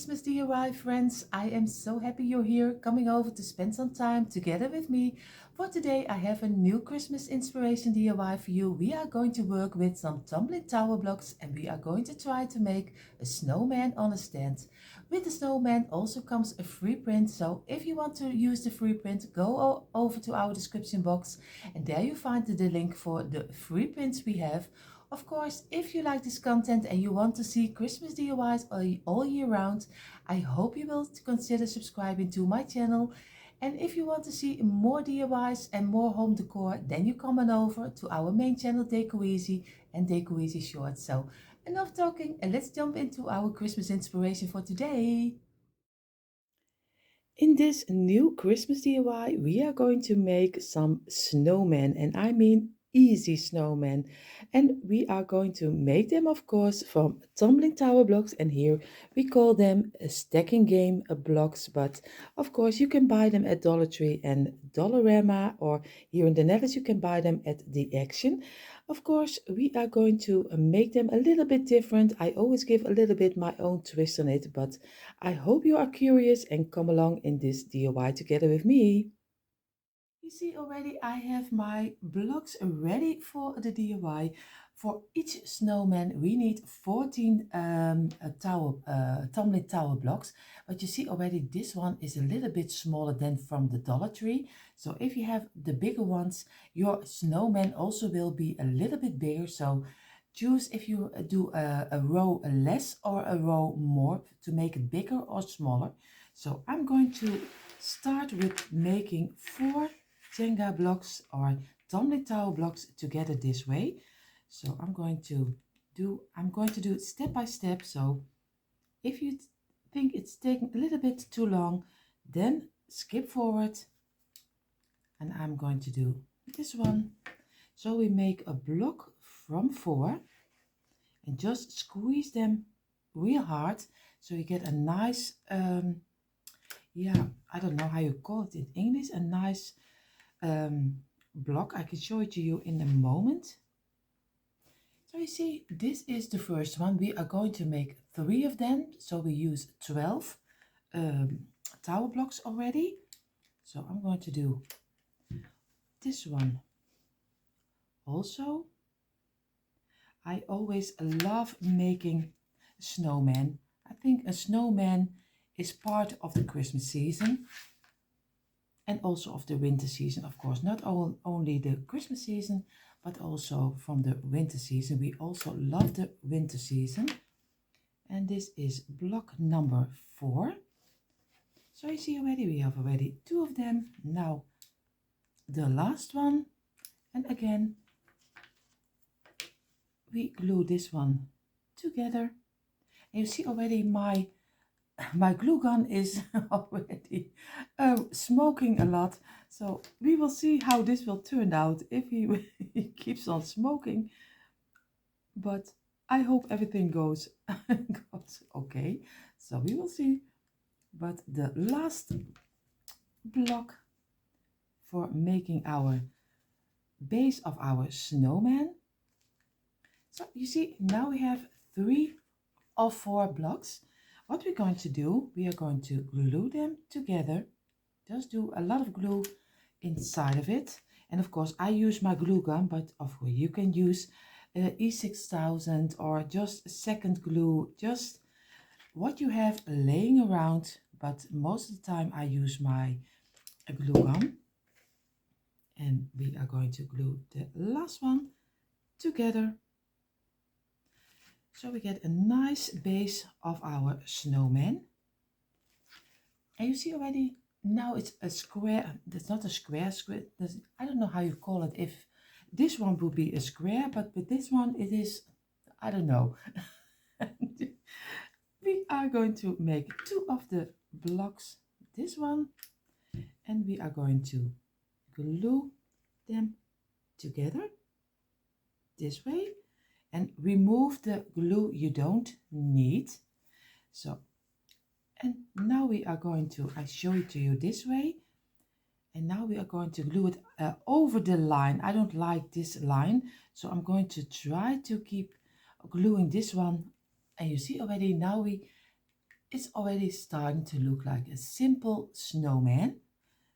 Christmas DIY friends. I am so happy you're here coming over to spend some time together with me. For today I have a new Christmas inspiration DIY for you. We are going to work with some tumbling tower blocks and we are going to try to make a snowman on a stand. With the snowman also comes a free print, so if you want to use the free print, go over to our description box and there you find the link for the free prints we have. Of course, if you like this content and you want to see Christmas DIYs all year round, I hope you will consider subscribing to my channel. And if you want to see more DIYs and more home decor, then you come on over to our main channel Deco Easy and Deco Easy Shorts. So enough talking and let's jump into our Christmas inspiration for today. In this new Christmas DIY, we are going to make some snowmen, and I mean easy snowmen. And we are going to make them, of course, from tumbling tower blocks. And here we call them a stacking game blocks. But of course, you can buy them at Dollar Tree and Dollarama, or here in the Netherlands, you can buy them at the Action. Of course, we are going to make them a little bit different. I always give a little bit my own twist on it, but I hope you are curious and come along in this DIY together with me. You see already I have my blocks ready for the DIY. For each snowman we need 14 tumbling tower blocks. But you see already this one is a little bit smaller than from the Dollar Tree. So if you have the bigger ones, your snowman also will be a little bit bigger. So choose if you do a row less or a row more to make it bigger or smaller. So I'm going to start with making 4 Jenga blocks or tumbling tower blocks together this way. So I'm going to do it step by step. So if you think it's taking a little bit too long, then skip forward and I'm going to do this one. So we make a block from 4 and just squeeze them real hard so you get a nice I don't know how you call it in English, a nice block. I can show it to you in a moment. So you see, this is the first one. We are going to make 3 of them, so we use 12 tower blocks already. So I'm going to do this one also. I always love making snowmen. I think a snowman is part of the Christmas season and also of the winter season, of course. Not only the Christmas season, but also from the winter season. We also love the winter season. And this is block number 4. So you see already, we have already 2 of them. Now the last one. And again, we glue this one together. And you see already my glue gun is already smoking a lot, so we will see how this will turn out if he, he keeps on smoking, but I hope everything goes okay, so we will see. But the last block for making our base of our snowman, so you see now we have 3 or 4 blocks. What we're going to do, we are going to glue them together. Just do a lot of glue inside of it. And of course, I use my glue gun, but of course you can use E6000 or just second glue, just what you have laying around. But most of the time I use my glue gun. And we are going to glue the last one together. So we get a nice base of our snowman. And you see already, now it's a square. That's not a square. I don't know how you call it. If this one would be a square, but with this one it is, I don't know. We are going to make 2 of the blocks, this one, and we are going to glue them together this way. And remove the glue you don't need. So, and now we are going to, I show it to you this way. And now we are going to glue it over the line. I don't like this line, so I'm going to try to keep gluing this one. And you see already now it's already starting to look like a simple snowman.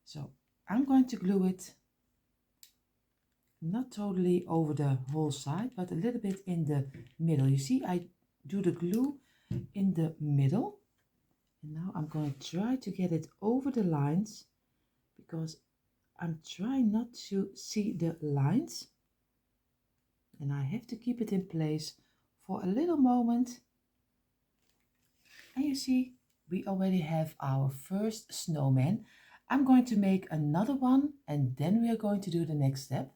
So I'm going to glue it not totally over the whole side, but a little bit in the middle. You see, I do the glue in the middle. And now I'm going to try to get it over the lines because I'm trying not to see the lines. And I have to keep it in place for a little moment. And you see, we already have our first snowman. I'm going to make another one and then we are going to do the next step.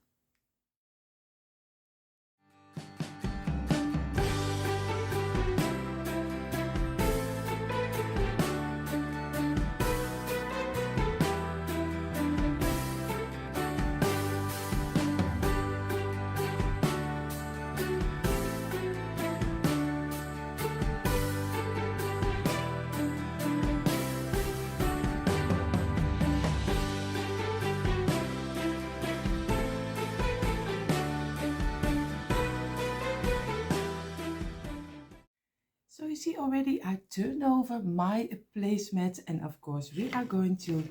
So you see already I turned over my placemat and of course we are going to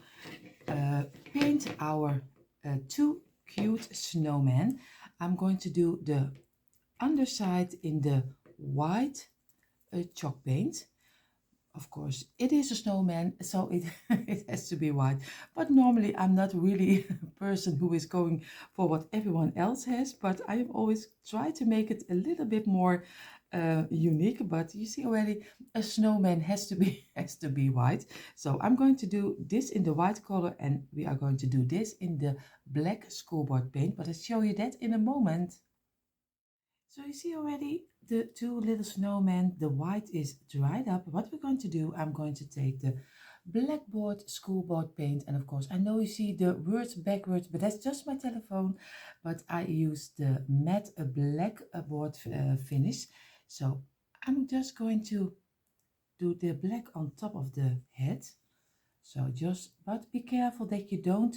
paint our two cute snowmen. I'm going to do the underside in the white chalk paint. Of course, it is a snowman, so it, it has to be white. But normally I'm not really a person who is going for what everyone else has, but I have always tried to make it a little bit more unique. But you see already, a snowman has to be has to be white. So I'm going to do this in the white color, and we are going to do this in the black schoolboard paint. But I'll show you that in a moment. So you see already the two little snowmen, the white is dried up. What we're going to do, I'm going to take the blackboard schoolboard paint, and of course I know you see the words backwards, but that's just my telephone. But I use the matte blackboard finish. So I'm just going to do the black on top of the head. So but be careful that you don't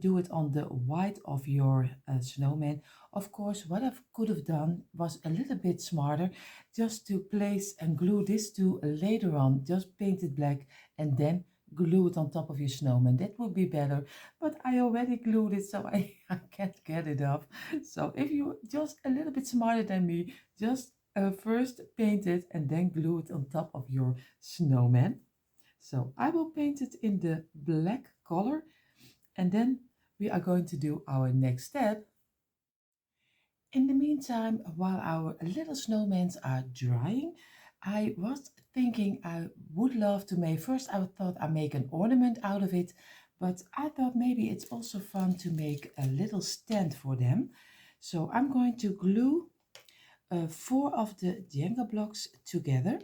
do it on the white of your snowman. Of course, what I could have done was a little bit smarter, just to place and glue this to later on. Just paint it black and then glue it on top of your snowman. That would be better, but I already glued it, so I can't get it off. So if you just a little bit smarter than me, just first paint it and then glue it on top of your snowman. So I will paint it in the black color and then we are going to do our next step. In the meantime, while our little snowmen are drying, I was thinking I would love to make, first I thought I'd make an ornament out of it, but I thought maybe it's also fun to make a little stand for them. So I'm going to glue 4 of the Jenga blocks together.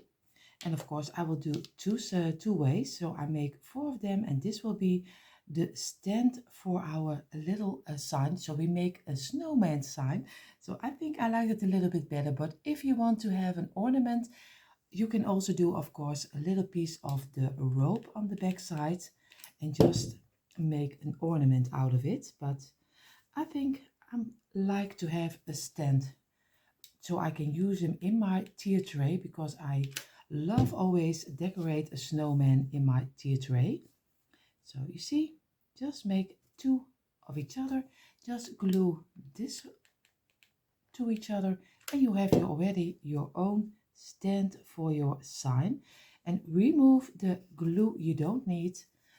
And of course I will do two ways. So I make 4 of them and this will be the stand for our little sign. So we make a snowman sign. So I think I like it a little bit better, but if you want to have an ornament, you can also do, of course, a little piece of the rope on the back side and just make an ornament out of it. But I think I like to have a stand so I can use him in my tier tray, because I love always decorate a snowman in my tier tray. So you see, just make 2 of each other, just glue this to each other and you have already your own stand for your sign. And remove the glue you don't need.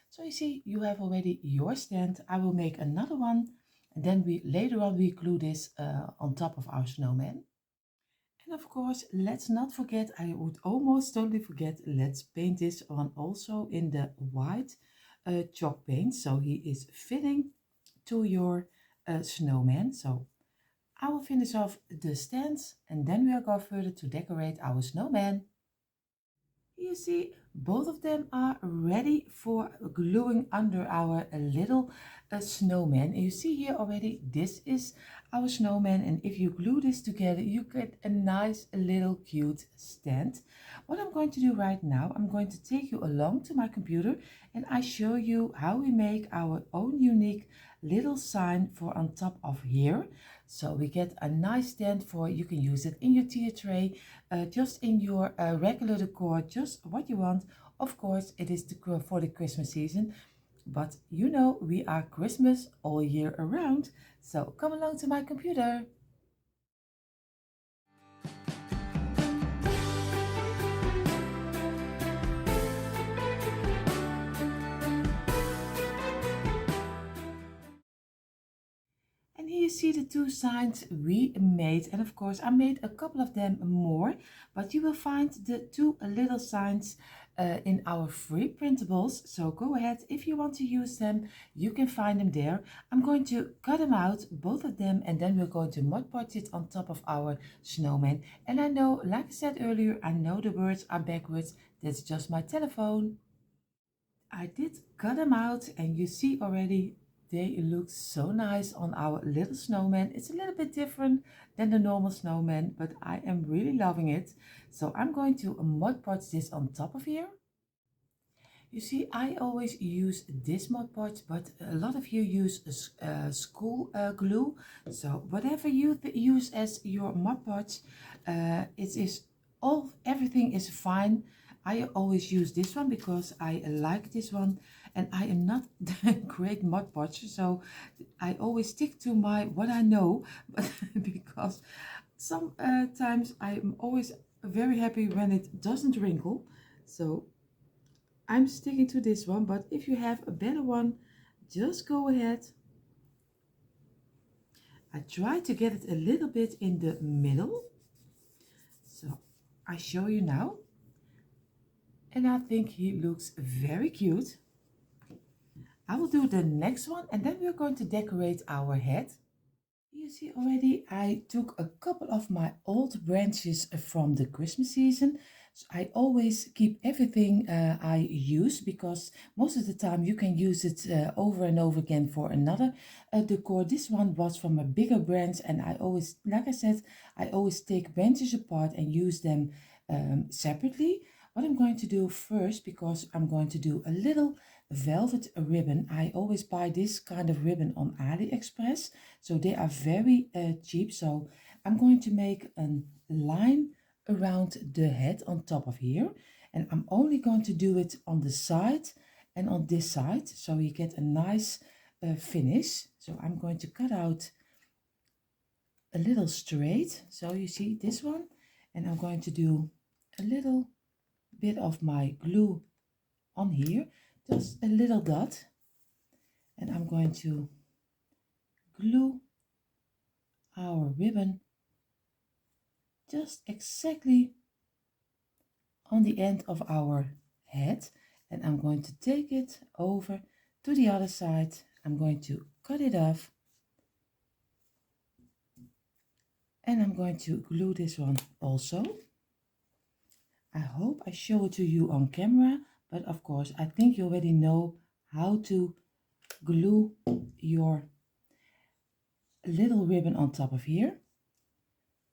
So you see, you have already your stand. I will make another one and then later on we glue this on top of our snowman. And of course, let's not forget, I would almost totally forget, let's paint this on also in the white chalk paint. So he is fitting to your snowman. So I will finish off the stands and then we'll go further to decorate our snowman. You see, both of them are ready for gluing under our little snowman. And you see here already, this is our snowman, and if you glue this together you get a nice little cute stand. What I'm going to do right now, I'm going to take you along to my computer and I show you how we make our own unique little sign for on top of here. So we get a nice stand for, you can use it in your tea tray, just in your regular decor, just what you want. Of course it is for the Christmas season, but you know we are Christmas all year around. So come along to my computer. And here you see the two signs we made, and of course I made a couple of them more, but you will find the two little signs in our free printables. So go ahead, if you want to use them you can find them there. I'm going to cut them out, both of them, and then we're going to Mod Podge it on top of our snowman. And I know, like I said earlier, I know the words are backwards, that's just my telephone. I did cut them out and you see already they look so nice on our little snowman. It's a little bit different than the normal snowman, but I am really loving it. So I'm going to Mod Podge this on top of here. You see, I always use this Mod Podge, but a lot of you use school glue. So whatever you use as your Mod Podge, everything is fine. I always use this one because I like this one, and I am not a great Mod Podger, so I always stick to what I know, because sometimes I'm always very happy when it doesn't wrinkle. So I'm sticking to this one, but if you have a better one, just go ahead. I try to get it a little bit in the middle. So I show you now. And I think he looks very cute. I will do the next one and then we're going to decorate our head. You see already I took a couple of my old branches from the Christmas season. So I always keep everything I use, because most of the time you can use it over and over again for another decor. This one was from a bigger branch, and I always, like I said, I always take branches apart and use them separately. What I'm going to do first, because I'm going to do a little velvet ribbon. I always buy this kind of ribbon on AliExpress, so they are very cheap. So I'm going to make a line around the head on top of here, and I'm only going to do it on the side and on this side, so you get a nice finish. So I'm going to cut out a little straight, so you see this one, and I'm going to do a little bit of my glue on here, just a little dot, and I'm going to glue our ribbon just exactly on the end of our head, and I'm going to take it over to the other side. I'm going to cut it off, and I'm going to glue this one also. I hope I show it to you on camera, but of course I think you already know how to glue your little ribbon on top of here.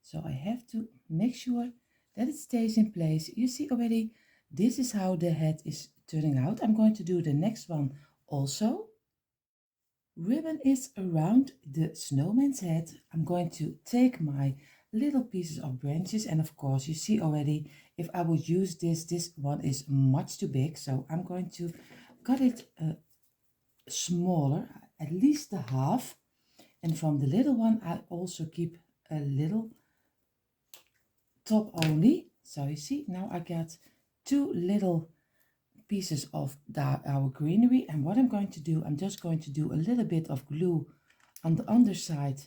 So I have to make sure that it stays in place. You see already, this is how the head is turning out. I'm going to do the next one also. Ribbon is around the snowman's head. I'm going to take my little pieces of branches, and of course you see already, if I would use this one is much too big, so I'm going to cut it smaller, at least the half. And from the little one I also keep a little top only. So you see, now I got two little pieces of our greenery, and what I'm going to do, I'm just going to do a little bit of glue on the underside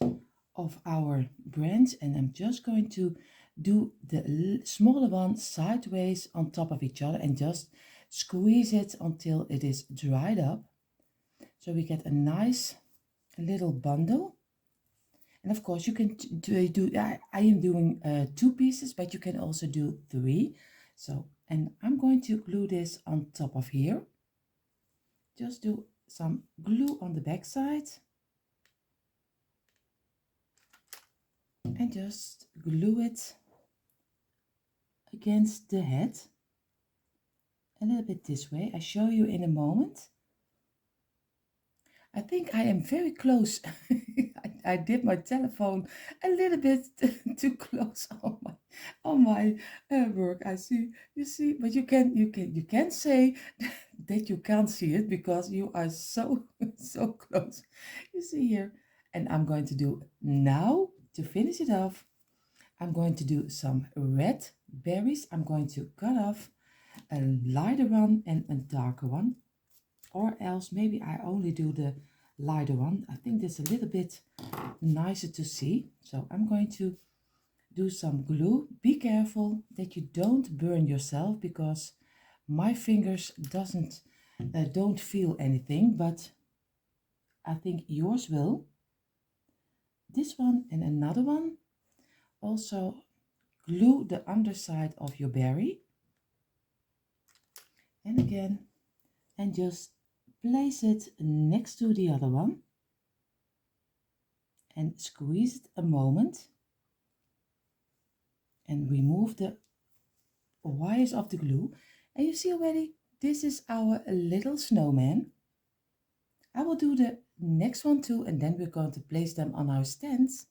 of our branch, and I'm just going to do the smaller one sideways on top of each other and just squeeze it until it is dried up, so we get a nice little bundle. And of course you can I am doing 2 pieces, but you can also do 3. So, and I'm going to glue this on top of here. Just do some glue on the back side. and just glue it against the head a little bit this way. I show you in a moment. I think I am very close. I did my telephone a little bit too close on my work. I see, you see, but you can say that you can't see it because you are so so close. You see here, and I'm going to do now to finish it off. I'm going to do some red berries. I'm going to cut off a lighter one and a darker one, or else maybe I only do the lighter one. I think that's a little bit nicer to see. So I'm going to do some glue. Be careful that you don't burn yourself because my fingers don't feel anything, but I think yours will. This one and another one. Also glue the underside of your berry. And again, and just place it next to the other one and squeeze it a moment and remove the wires of the glue. And you see already, this is our little snowman. I will do the next one too, and then we're going to place them on our stands.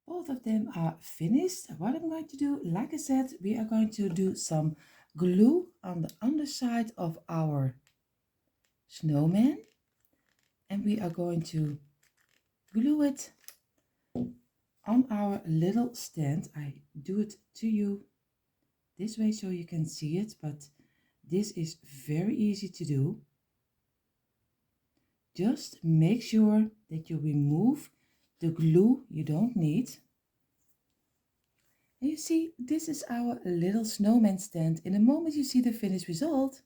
Both of them are finished. What I'm going to do, like I said, we are going to do some glue on the underside of our snowman, and we are going to glue it on our little stand. I do it to you this way so you can see it, but this is very easy to do. Just make sure that you remove the glue you don't need. And you see, this is our little snowman stand. In a moment you see the finished result.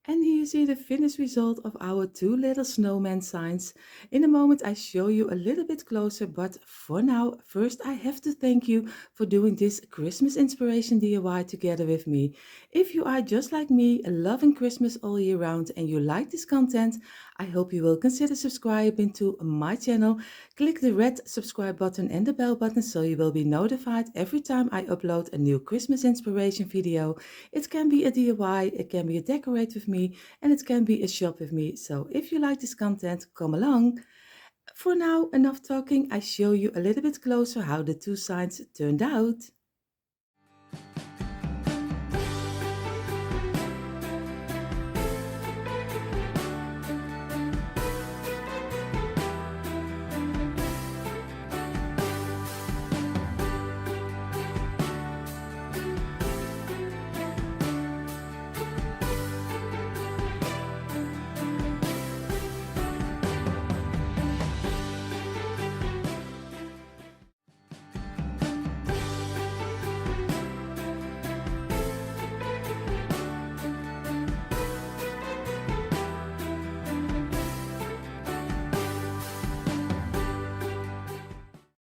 And here you see the finished result of our two little snowman signs. In a moment I show you a little bit closer, but for now, first I have to thank you for doing this Christmas inspiration DIY together with me. If you are just like me, loving Christmas all year round and you like this content, I hope you will consider subscribing to my channel. Click the red subscribe button and the bell button so you will be notified every time I upload a new Christmas inspiration video. It can be a DIY, it can be a decorate with me, and it can be a shop with me. So if you like this content, come along. For now, enough talking. I show you a little bit closer how the two signs turned out.